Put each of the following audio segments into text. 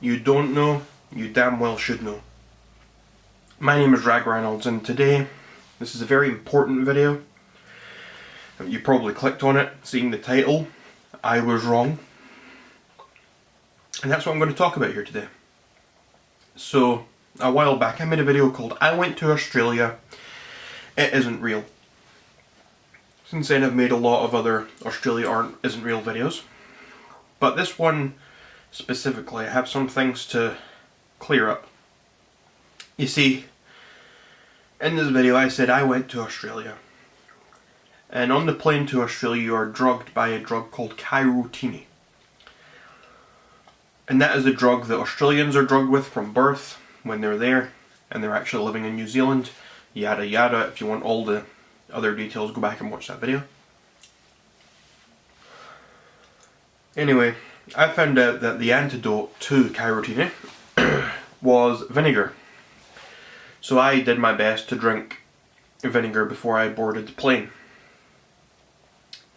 you don't know, you damn well should know. My name is Ragreynolds, and today, this is a very important video. You probably clicked on it, seeing the title, I was wrong. And that's what I'm going to talk about here today. So, a while back I made a video called I Went to Australia, It Isn't Real. Since then I've made a lot of other Australia isn't real videos. But this one specifically, I have some things to clear up. You see, in this video I said I went to Australia. And on the plane to Australia you are drugged by a drug called carotene. And that is a drug that Australians are drugged with from birth when they're there and they're actually living in New Zealand. Yada yada. If you want all the other details, go back and watch that video. Anyway, I found out that the antidote to carotene was vinegar. So I did my best to drink vinegar before I boarded the plane.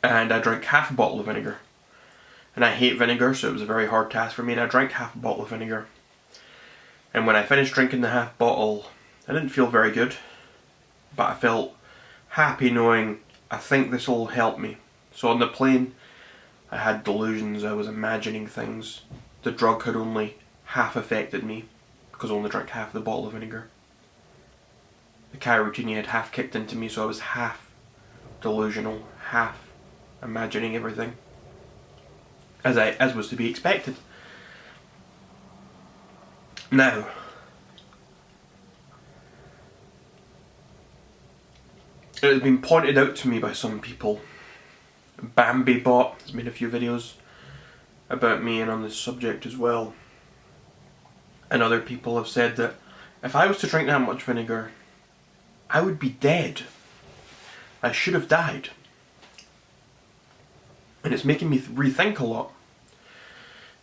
And I drank half a bottle of vinegar. And I hate vinegar, so it was a very hard task for me, and I drank half a bottle of vinegar. And when I finished drinking the half bottle, I didn't feel very good, but I felt happy knowing I think this will help me. So on the plane, I had delusions, I was imagining things. The drug had only half affected me, because I only drank half the bottle of vinegar. The carotene had half kicked into me, so I was half delusional, half imagining everything. As was to be expected. Now, it has been pointed out to me by some people. BambiBot has made a few videos about me and on this subject as well. And other people have said that if I was to drink that much vinegar, I would be dead. I should have died. And it's making me rethink a lot.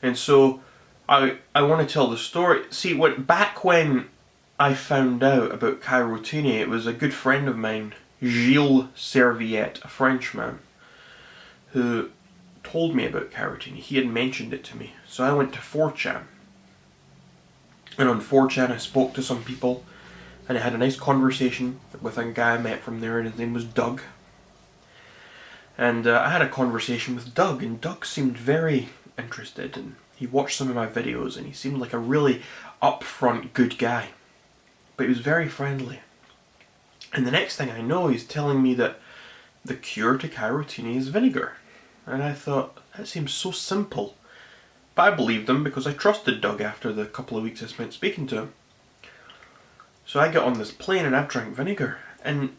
And so I want to tell the story. See, back when I found out about carotene, it was a good friend of mine, Gilles Serviette, a Frenchman, who told me about carotene. He had mentioned it to me. So I went to 4chan. And on 4chan I spoke to some people, and I had a nice conversation with a guy I met from there, and his name was Doug. And I had a conversation with Doug, and Doug seemed very interested, and he watched some of my videos, and he seemed like a really upfront, good guy. But he was very friendly. And the next thing I know, he's telling me that the cure to carotene is vinegar. And I thought, that seems so simple. But I believed him because I trusted Doug after the couple of weeks I spent speaking to him. So I get on this plane and I've drank vinegar. And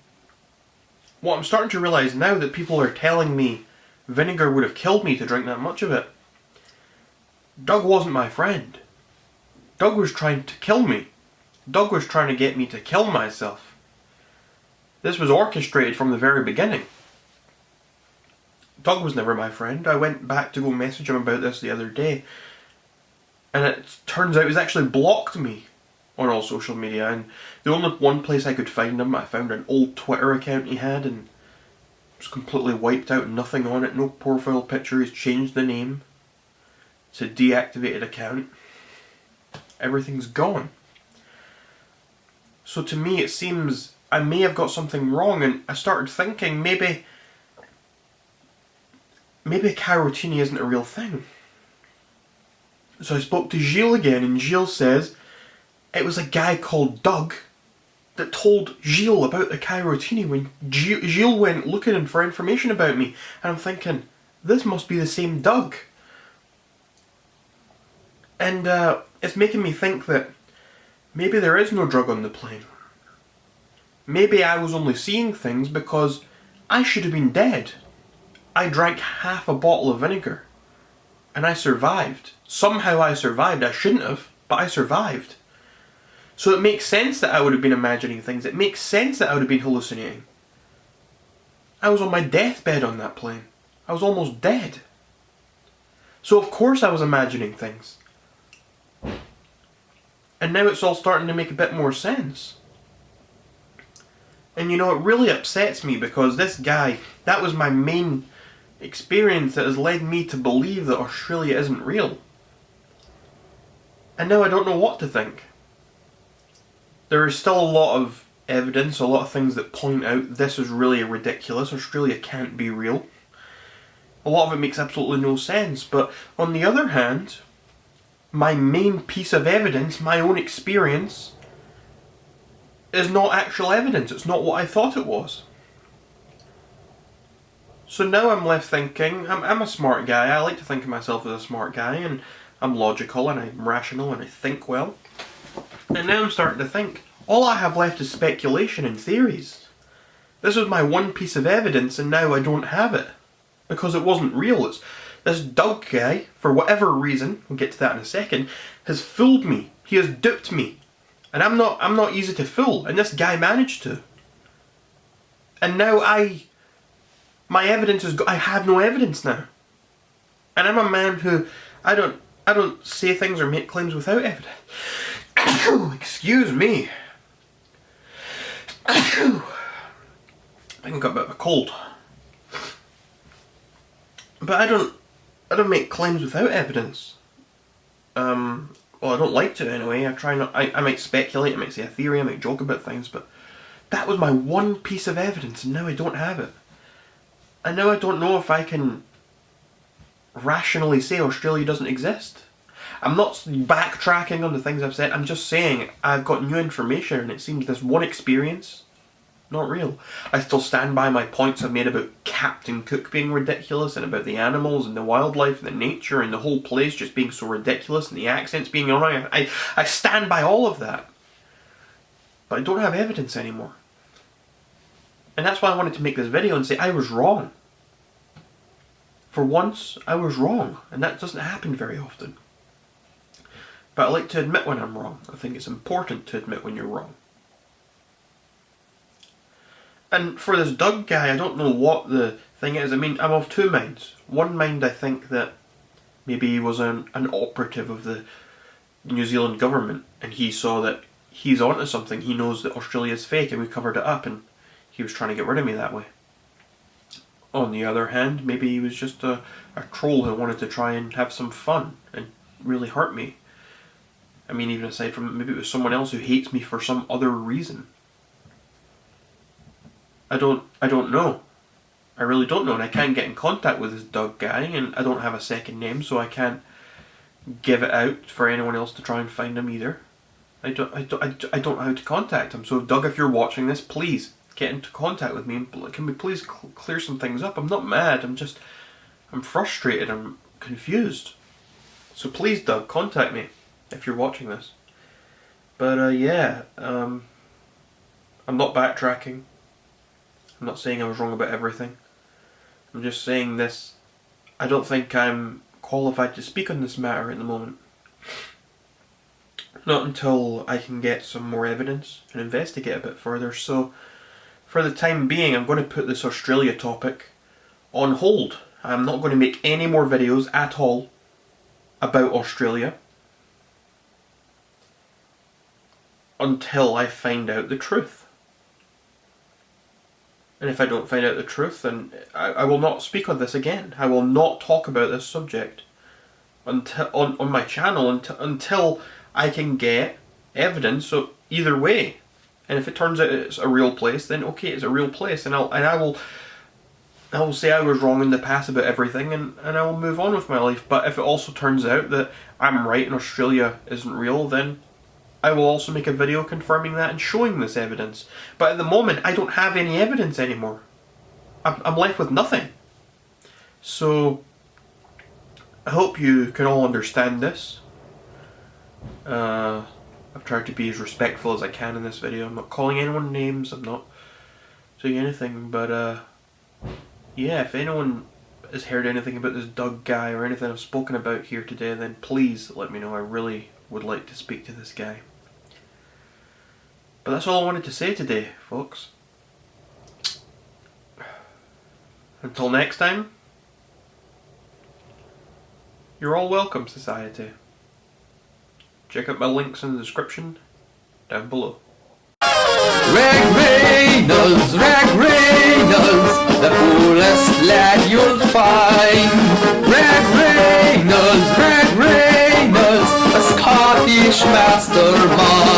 what I'm starting to realise now, that people are telling me vinegar would have killed me to drink that much of it. Doug wasn't my friend. Doug was trying to kill me. Doug was trying to get me to kill myself. This was orchestrated from the very beginning. Doug was never my friend. I went back to go message him about this the other day, and it turns out he's actually blocked me on all social media, and the only one place I could find him, I found an old Twitter account he had, and it was completely wiped out, nothing on it, no profile picture. He's changed the name. It's a deactivated account. Everything's gone. So to me it seems I may have got something wrong, and I started thinking maybe carotene isn't a real thing. So I spoke to Gilles again, and Gilles says it was a guy called Doug that told Gilles about the carotene when Gilles went looking for information about me. And I'm thinking, this must be the same Doug. And it's making me think that maybe there is no drug on the plane. Maybe I was only seeing things because I should have been dead. I drank half a bottle of vinegar. And I survived. Somehow I survived. I shouldn't have, but I survived. So it makes sense that I would have been imagining things. It makes sense that I would have been hallucinating. I was on my deathbed on that plane. I was almost dead. So of course I was imagining things. And now it's all starting to make a bit more sense. And you know, it really upsets me because this guy, that was my main experience that has led me to believe that Australia isn't real. And now I don't know what to think. There is still a lot of evidence, a lot of things that point out this is really ridiculous. Australia can't be real. A lot of it makes absolutely no sense. But on the other hand, my main piece of evidence, my own experience, is not actual evidence. It's not what I thought it was. So now I'm left thinking, I'm a smart guy. I like to think of myself as a smart guy, and I'm logical and I'm rational and I think well. And now I'm starting to think, all I have left is speculation and theories. This was my one piece of evidence and now I don't have it. Because it wasn't real. It's this Doug guy, for whatever reason, we'll get to that in a second, has fooled me. He has duped me. And I'm not easy to fool, and this guy managed to. And now my evidence is I have no evidence now. And I'm a man who I don't say things or make claims without evidence. Excuse me. I think I've got a bit of a cold. But I don't make claims without evidence. Well, I don't like to anyway. I try not. I might speculate, I might say a theory, I might joke about things, but that was my one piece of evidence and now I don't have it. And now I don't know if I can rationally say Australia doesn't exist. I'm not backtracking on the things I've said, I'm just saying I've got new information and it seems this one experience, not real. I still stand by my points I've made about Captain Cook being ridiculous and about the animals and the wildlife and the nature and the whole place just being so ridiculous and the accents being annoying. I stand by all of that. But I don't have evidence anymore. And that's why I wanted to make this video and say I was wrong. For once, I was wrong. And that doesn't happen very often. But I like to admit when I'm wrong. I think it's important to admit when you're wrong. And for this Doug guy, I don't know what the thing is. I mean, I'm of two minds. One mind, I think that maybe he was an operative of the New Zealand government and he saw that he's onto something. He knows that Australia's fake and we covered it up and he was trying to get rid of me that way. On the other hand, maybe he was just a troll who wanted to try and have some fun and really hurt me. I mean, even aside from maybe it was someone else who hates me for some other reason. I don't know. I really don't know, and I can't get in contact with this Doug guy, and I don't have a second name, so I can't give it out for anyone else to try and find him either. I don't know how to contact him. So Doug, if you're watching this, please get into contact with me and can we please clear some things up? I'm not mad. I'm frustrated. I'm confused. So please, Doug, contact me if you're watching this. But yeah, I'm not backtracking. I'm not saying I was wrong about everything. I'm just saying this. I don't think I'm qualified to speak on this matter at the moment. Not until I can get some more evidence and investigate a bit further. So, for the time being, I'm going to put this Australia topic on hold. I'm not going to make any more videos at all about Australia until I find out the truth. And if I don't find out the truth, then I will not speak on this again. I will not talk about this subject until on my channel until I can get evidence. So either way, and if it turns out it's a real place, then okay, it's a real place, and I will say I was wrong in the past about everything, and I will move on with my life. But if it also turns out that I'm right and Australia isn't real, then I will also make a video confirming that and showing this evidence. But at the moment, I don't have any evidence anymore. I'm left with nothing. So, I hope you can all understand this. I've tried to be as respectful as I can in this video. I'm not calling anyone names, I'm not doing anything, but yeah, if anyone has heard anything about this Doug guy or anything I've spoken about here today, then please let me know. I really would like to speak to this guy. But that's all I wanted to say today, folks. Until next time, you're all welcome, society. Check out my links in the description down below. Ragreynolds, the coolest lad you'll find. Ragreynolds, a Scotty Irish mastermind.